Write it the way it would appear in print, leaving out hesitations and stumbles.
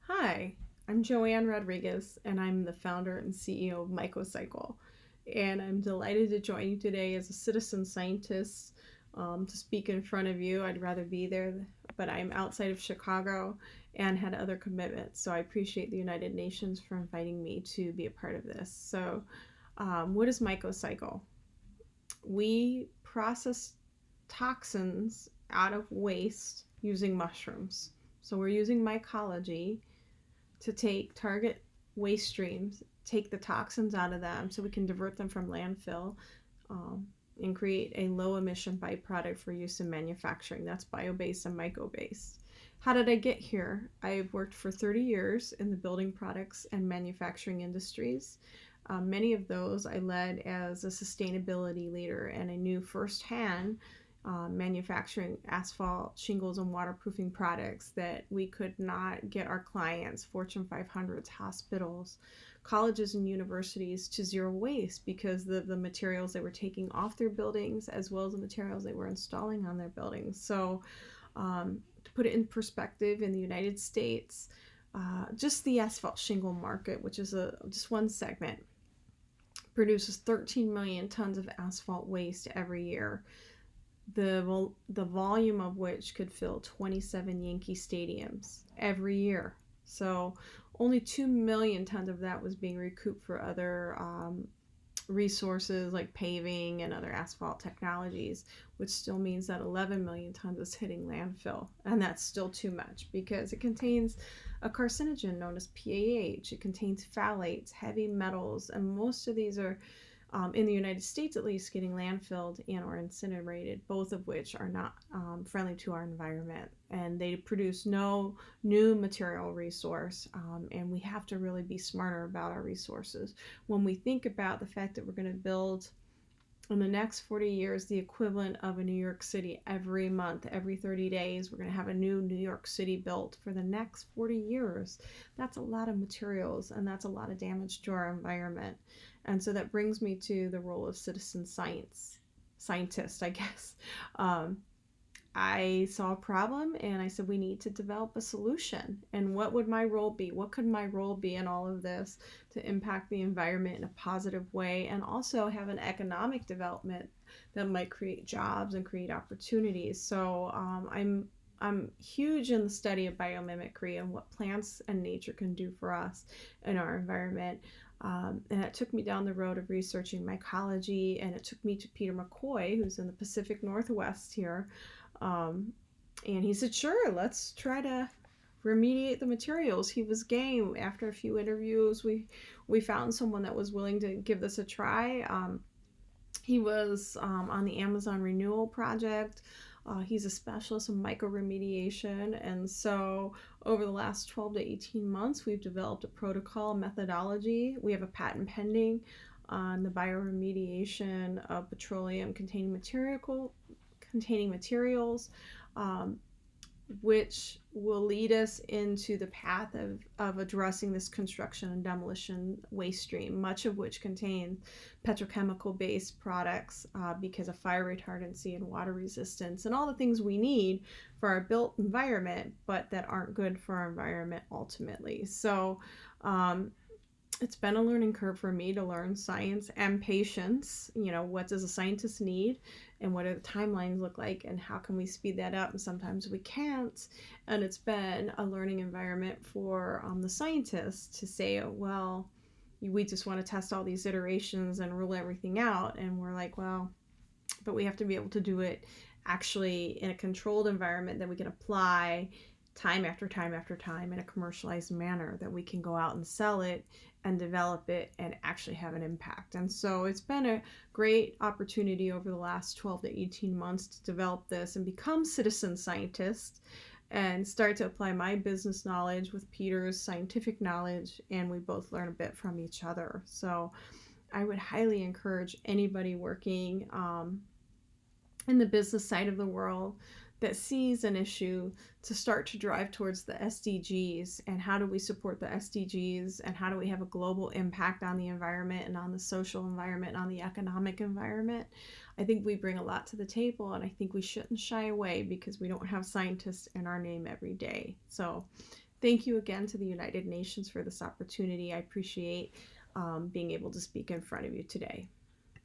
Hi, I'm Joanne Rodriguez, and I'm the founder and CEO of Mycocycle. And I'm delighted to join you today as a citizen scientist to speak in front of you. I'd rather be there, but I'm outside of Chicago and had other commitments. So I appreciate the United Nations for inviting me to be a part of this. What is Mycocycle? We process toxins out of waste using mushrooms. So we're using mycology to take target waste streams, take the toxins out of them so we can divert them from landfill um, and create a low emission byproduct for use in manufacturing. That's bio based and myco based. How did I get here? I've worked for 30 years in the building products and manufacturing industries. Many of those I led as a sustainability leader, and I knew firsthand manufacturing asphalt, shingles, and waterproofing products that we could not get our clients, Fortune 500s, hospitals, colleges, and universities to zero waste because the materials they were taking off their buildings as well as the materials they were installing on their buildings. To put it in perspective, in the United States, just the asphalt shingle market, which is just one segment, produces 13 million tons of asphalt waste every year, the volume of which could fill 27 Yankee stadiums every year. So only 2 million tons of that was being recouped for other resources like paving and other asphalt technologies, which still means that 11 million tons is hitting landfill. And that's still too much because it contains a carcinogen known as PAH. It contains phthalates, heavy metals, and most of these are in the United States at least, getting landfilled and or incinerated, both of which are not friendly to our environment. And they produce no new material resource, and we have to really be smarter about our resources. When we think about the fact that we're going to build in the next 40 years the equivalent of a New York City every month, every 30 days, we're going to have a new New York City built for the next 40 years. That's a lot of materials, and that's a lot of damage to our environment. And so that brings me to the role of citizen scientist, I guess. Um, I saw a problem and I said, we need to develop a solution. And what would my role be? What could my role be in all of this to impact the environment in a positive way and also have an economic development that might create jobs and create opportunities? I'm huge in the study of biomimicry and what plants and nature can do for us in our environment. And it took me down the road of researching mycology, and it took me to Peter McCoy, who's in the Pacific Northwest here, um, and he said, sure, let's try to remediate the materials. He was game. After a few interviews, we found someone that was willing to give this a try. He was on the Amazon Renewal Project. He's a specialist in microremediation. And so over the last 12 to 18 months, we've developed a protocol methodology. We have a patent pending on the bioremediation of petroleum containing materials, um, which will lead us into the path of addressing this construction and demolition waste stream, much of which contains petrochemical based products because of fire retardancy and water resistance and all the things we need for our built environment, but that aren't good for our environment ultimately. It's been a learning curve for me to learn science and patience. What does a scientist need and what do the timelines look like and how can we speed that up? And sometimes we can't. And it's been a learning environment for the scientists to say, oh, well, we just want to test all these iterations and rule everything out. And we're like, well, but we have to be able to do it actually in a controlled environment that we can apply time after time after time in a commercialized manner, that we can go out and sell it and develop it and actually have an impact. And so it's been a great opportunity over the last 12 to 18 months to develop this and become citizen scientists and start to apply my business knowledge with Peter's scientific knowledge, and we both learn a bit from each other. So I would highly encourage anybody working in the business side of the world that sees an issue to start to drive towards the SDGs, and how do we support the SDGs, and how do we have a global impact on the environment and on the social environment and on the economic environment. I think we bring a lot to the table, and I think we shouldn't shy away because we don't have scientists in our name every day. So Thank you again to the United Nations for this opportunity. I appreciate being able to speak in front of you today.